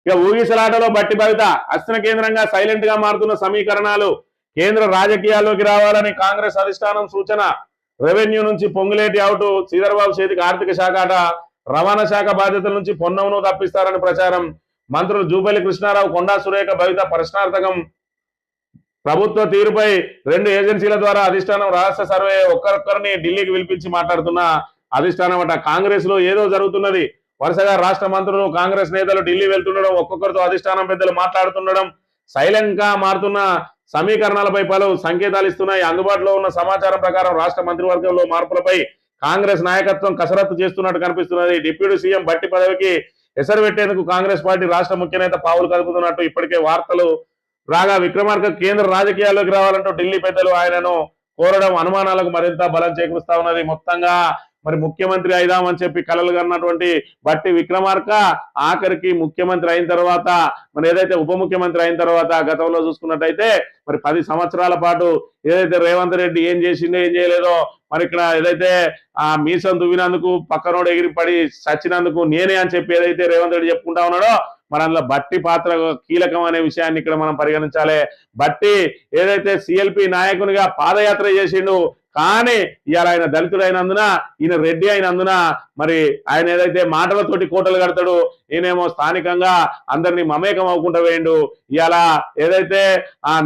ఇక ఊగిసలాటలో బట్టి భవిత అస్త్ర కేంద్రంగా సైలెంట్ గా మారుతున్న సమీకరణాలు, కేంద్ర రాజకీయాల్లోకి రావాలని కాంగ్రెస్ అధిష్టానం సూచన, రెవెన్యూ నుంచి పొంగులేటి అవుట్, శ్రీధర్బాబు చేతికి ఆర్థిక శాఖ ఆట, రవాణా శాఖ బాధ్యతల నుంచి పొన్నమును తప్పిస్తారని ప్రచారం, మంత్రులు జూపల్లి కృష్ణారావు, కొండా సురేఖ భవిత ప్రశ్నార్థకం, ప్రభుత్వ తీరుపై 2 ఏజెన్సీల ద్వారా అధిష్టానం రహస్య సర్వే, ఒక్కరొక్కరిని ఢిల్లీకి పిలిపించి మాట్లాడుతున్న అధిష్టానం అట. కాంగ్రెస్ లో ఏదో జరుగుతున్నది. వరుసగా రాష్ట్ర మంత్రులు, కాంగ్రెస్ నేతలు ఢిల్లీ వెళ్తుండడం, ఒక్కొక్కరితో అధిష్టానం పెద్దలు మాట్లాడుతుండడం, సైలెంట్ గా మారుతున్న సమీకరణాలపై పలు సంకేతాలు ఇస్తున్నాయి. అందుబాటులో ఉన్న సమాచారం ప్రకారం రాష్ట్ర మంత్రివర్గంలో మార్పులపై కాంగ్రెస్ నాయకత్వం కసరత్తు చేస్తున్నట్టు కనిపిస్తున్నది. డిప్యూటీ సీఎం బట్టి పదవికి ఎసరు పెట్టేందుకు కాంగ్రెస్ పార్టీ రాష్ట్ర ముఖ్య నేత పావులు కదుపుతున్నట్టు ఇప్పటికే వార్తలు రాగా, విక్రమార్క కేంద్ర రాజకీయాల్లోకి రావాలంటూ ఢిల్లీ పెద్దలు ఆయనను కోరడం అనుమానాలకు మరింత బలం చేకూరుస్తా ఉన్నది. మొత్తంగా మరి ముఖ్యమంత్రి అయిదామని చెప్పి కలలు కన్నటువంటి బట్టి విక్రమార్క ఆఖరికి ముఖ్యమంత్రి అయిన తర్వాత, మరి ఏదైతే ఉప ముఖ్యమంత్రి అయిన తర్వాత గతంలో చూసుకున్నట్టయితే మరి 10 సంవత్సరాల పాటు ఏదైతే రేవంత్ రెడ్డి ఏం చేసిందో ఏం చేయలేదో, మరి ఇక్కడ ఏదైతే మీసం దువ్వినందుకు పక్కనోడు ఎగిరిపడి చచ్చినందుకు నేనే అని చెప్పి ఏదైతే రేవంత్ రెడ్డి చెప్పుకుంటా ఉన్నాడో, మరి అందులో బట్టి పాత్ర కీలకం అనే విషయాన్ని ఇక్కడ మనం పరిగణించాలి. బట్టి ఏదైతే సిఎల్పి నాయకునిగా పాదయాత్ర చేసిండు, కానీ ఇవాళ ఆయన దళితుడైనందున, ఈయన రెడ్డి అయినందున, మరి ఆయన ఏదైతే మాటలతోటి కోటలు కడతాడు, ఈయనేమో స్థానికంగా అందరినీ మమేకం అవ్వకుండా వేయండు. ఇవాళ ఏదైతే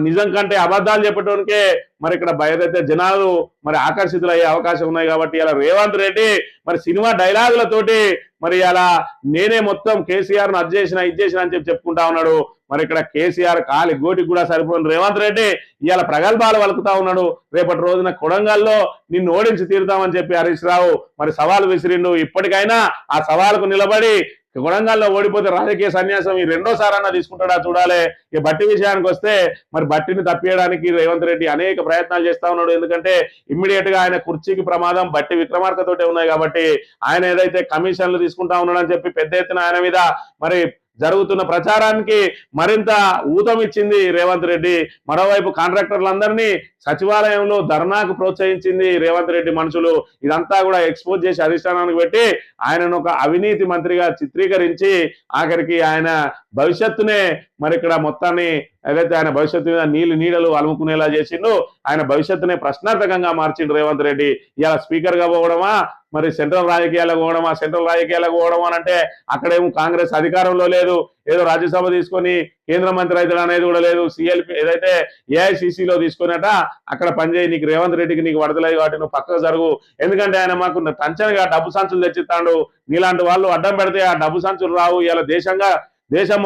నిజం కంటే అబద్ధాలు చెప్పడానికే మరి ఇక్కడ ఏదైతే జనాలు మరి ఆకర్షితులయ్యే అవకాశం ఉన్నాయి. కాబట్టి ఇలా రేవంత్ రెడ్డి మరి సినిమా డైలాగులతోటి మరి ఇలా నేనే మొత్తం కేసీఆర్ ను అది చేసిన ఇది చేసిన అని చెప్పుకుంటా ఉన్నాడు. మరి ఇక్కడ కేసీఆర్ కాలి గోటికి కూడా సరిపోయిన రేవంత్ రెడ్డి ఇవాళ ప్రగల్భాలు వలుకుతా ఉన్నాడు. రేపటి రోజున కొడంగల్లో నిన్ను ఓడించి తీరుతామని చెప్పి హరీష్ రావు మరి సవాల్ విసిరిండు. ఇప్పటికైనా ఆ సవాలుకు నిలబడి కొడంగల్లో ఓడిపోతే రాజకీయ సన్యాసం ఈ రెండోసారి అన్న తీసుకుంటాడా చూడాలి. ఈ బట్టి విషయానికి వస్తే మరి బట్టిని తప్పియడానికి రేవంత్ రెడ్డి అనేక ప్రయత్నాలు చేస్తా ఉన్నాడు. ఎందుకంటే ఇమ్మీడియట్ గా ఆయన కుర్చీకి ప్రమాదం బట్టి విక్రమార్కతోటే ఉన్నాయి. కాబట్టి ఆయన ఏదైతే కమిషన్లు తీసుకుంటా ఉన్నాడని చెప్పి పెద్ద ఎత్తున ఆయన మీద మరి జరుగుతున్న ప్రచారానికి మరింత ఊతమిచ్చింది రేవంత్ రెడ్డి. మరోవైపు కాంట్రాక్టర్లందరినీ సచివాలయంలో ధర్నాకు ప్రోత్సహించింది రేవంత్ రెడ్డి మనుషులు. ఇదంతా కూడా ఎక్స్పోజ్ చేసి అధిష్టానానికి పెట్టి ఆయనను ఒక అవినీతి మంత్రిగా చిత్రీకరించి ఆఖరికి ఆయన భవిష్యత్తునే మరి ఇక్కడ మొత్తాన్ని ఏదైతే ఆయన భవిష్యత్తు మీద నీడలు అలుముకునేలా చేసిండు, ఆయన భవిష్యత్తునే ప్రశ్నార్థకంగా మార్చిండు రేవంత్ రెడ్డి. ఇలా స్పీకర్ గా పోవడమా, మరి సెంట్రల్ రాజకీయాలకు పోవడమా, సెంట్రల్ రాజకీయాలకు పోవడం అని అంటే అక్కడేమో కాంగ్రెస్ అధికారంలో లేదు, ఏదో రాజ్యసభ తీసుకొని కేంద్ర మంత్రి అయితే అనేది కూడా లేదు. సిఎల్పి ఏదైతే ఏఐసిసిలో తీసుకున్నట అక్కడ పనిచేయి, నీకు రేవంత్ రెడ్డికి నీకు వడదలేదు కాబట్టి నువ్వు పక్కకు జరుగు, ఎందుకంటే ఆయన మాకు టంచనగా డబ్బు సంచులు తెచ్చిస్తాడు, నీలాంటి వాళ్ళు అడ్డం పెడితే ఆ డబ్బు సంచులు రావు. ఇలా దేశం